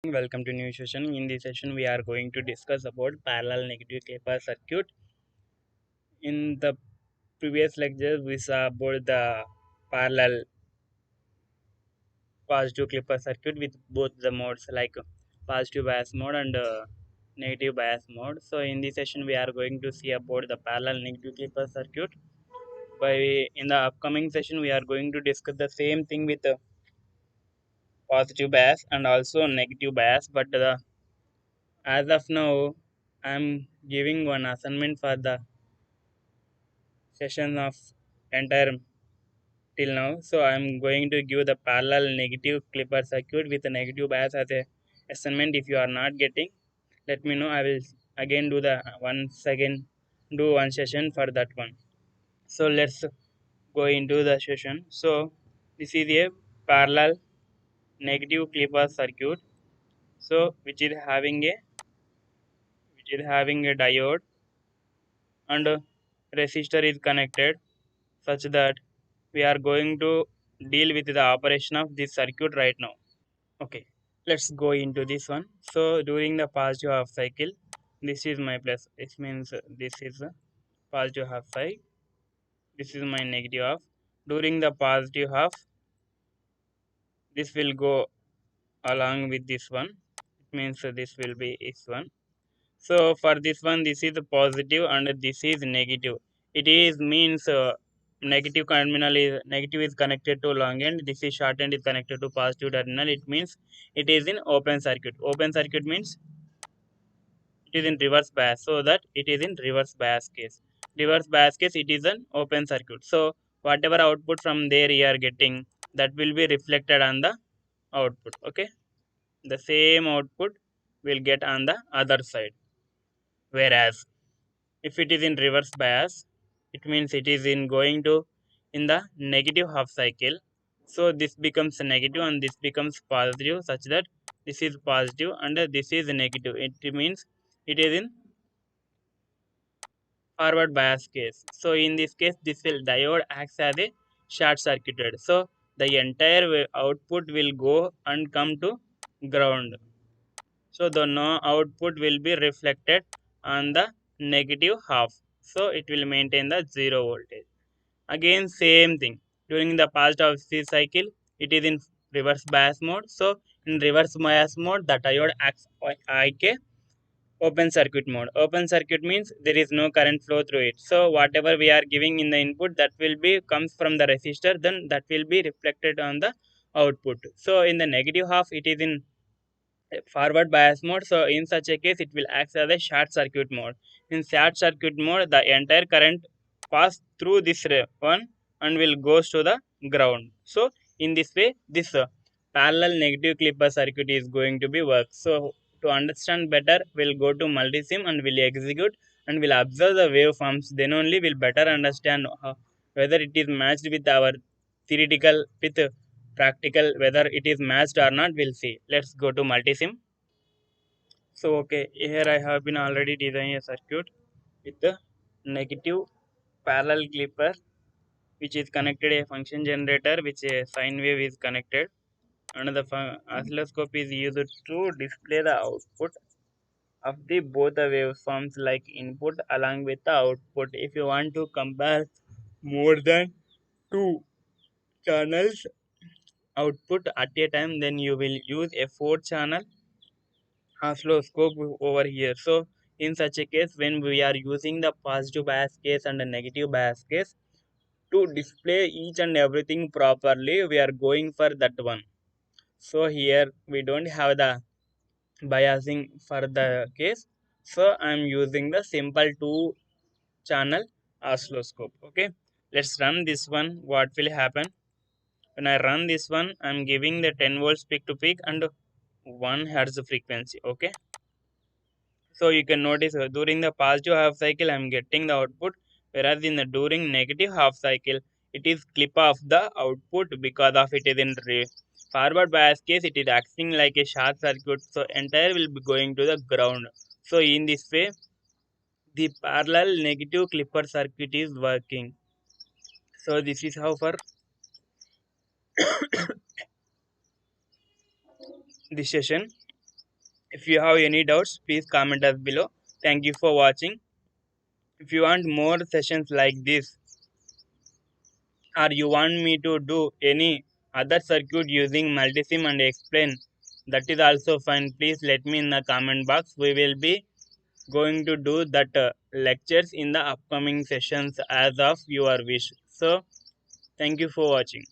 Welcome to new session. In this session, we are going to discuss about parallel negative Kepler circuit. In the previous lecture, we saw about the parallel positive Kepler circuit with both the modes like positive bias mode and negative bias mode. So in this session, we are going to see about the parallel negative Kepler circuit. By in the upcoming session, we are going to discuss the same thing with positive bias and also negative bias, but as of now, I'm giving one assignment for the session of entire till now. So I'm going to give the parallel negative clipper circuit with a negative bias as a assignment. If you are not getting, let me know. I will again do the once again do one session for that one. So let's go into the session. So this is a parallel negative clipper circuit. So which is having a diode and a resistor is connected such that we are going to deal with the operation of this circuit right now. Okay, let's go into this one. So during the positive half cycle, this is my plus, it means this is a positive half cycle, this is my negative half. During the positive half, this will go along with this one, it means this will be x1. So for this one, this is positive and this is negative. It is means negative terminal is negative is connected to long end. This is short end is connected to positive terminal. It means it is in open circuit. Open circuit means it is in reverse bias. So that it is in reverse bias case. Reverse bias case, it is an open circuit. So whatever output from there you are getting, that will be reflected on the output. Okay, the same output will get on the other side. Whereas if it is in reverse bias, it means it is in going to in the negative half cycle. So this becomes negative and this becomes positive such that this is positive and this is negative. It means it is in forward bias case. So in this case, this will diode acts as a short circuited. So the entire output will go and come to ground. So the no output will be reflected on the negative half. So it will maintain the zero voltage. Again same thing. During the past of C cycle, it is in reverse bias mode. So in reverse bias mode, the diode acts IK open circuit mode. Open circuit means there is no current flow through it. So whatever we are giving in the input, that will be comes from the resistor, then that will be reflected on the output. So in the negative half, it is in forward bias mode. So in such a case, it will act as a short circuit mode. In short circuit mode, the entire current pass through this one and will goes to the ground. So in this way, this parallel negative clipper circuit is going to be work. So to understand better, we'll go to multisim and we'll execute and we'll observe the waveforms. Then only we'll better understand whether it is matched with our theoretical with practical, whether it is matched or not, we'll see. Let's go to multisim. So okay, here I have been already designing a circuit with the negative parallel clipper which is connected a function generator which a sine wave is connected, and the oscilloscope is used to display the output of the both the waveforms like input along with the output. If you want to compare more than two channels output at a time, then you will use a 4 channel oscilloscope over here. So in such a case, when we are using the positive bias case and the negative bias case to display each and everything properly, we are going for that one. So here we don't have the biasing for the case. So I'm using the simple 2 channel oscilloscope. Okay, let's run this one. What will happen when I run this one? I'm giving the 10 volts peak to peak and 1 hertz frequency. Okay, so you can notice during the positive half cycle I'm getting the output, whereas in the during negative half cycle it is clip off the output because of it is in forward bias case, it is acting like a short circuit. So entire will be going to the ground. So in this way, the parallel negative clipper circuit is working. So this is how for this session. If you have any doubts, please comment us below. Thank you for watching. If you want more sessions like this, or you want me to do any other circuit using multisim and explain, that is also fine. Please let me in the comment box. We will be going to do that lectures in the upcoming sessions as of your wish. So thank you for watching.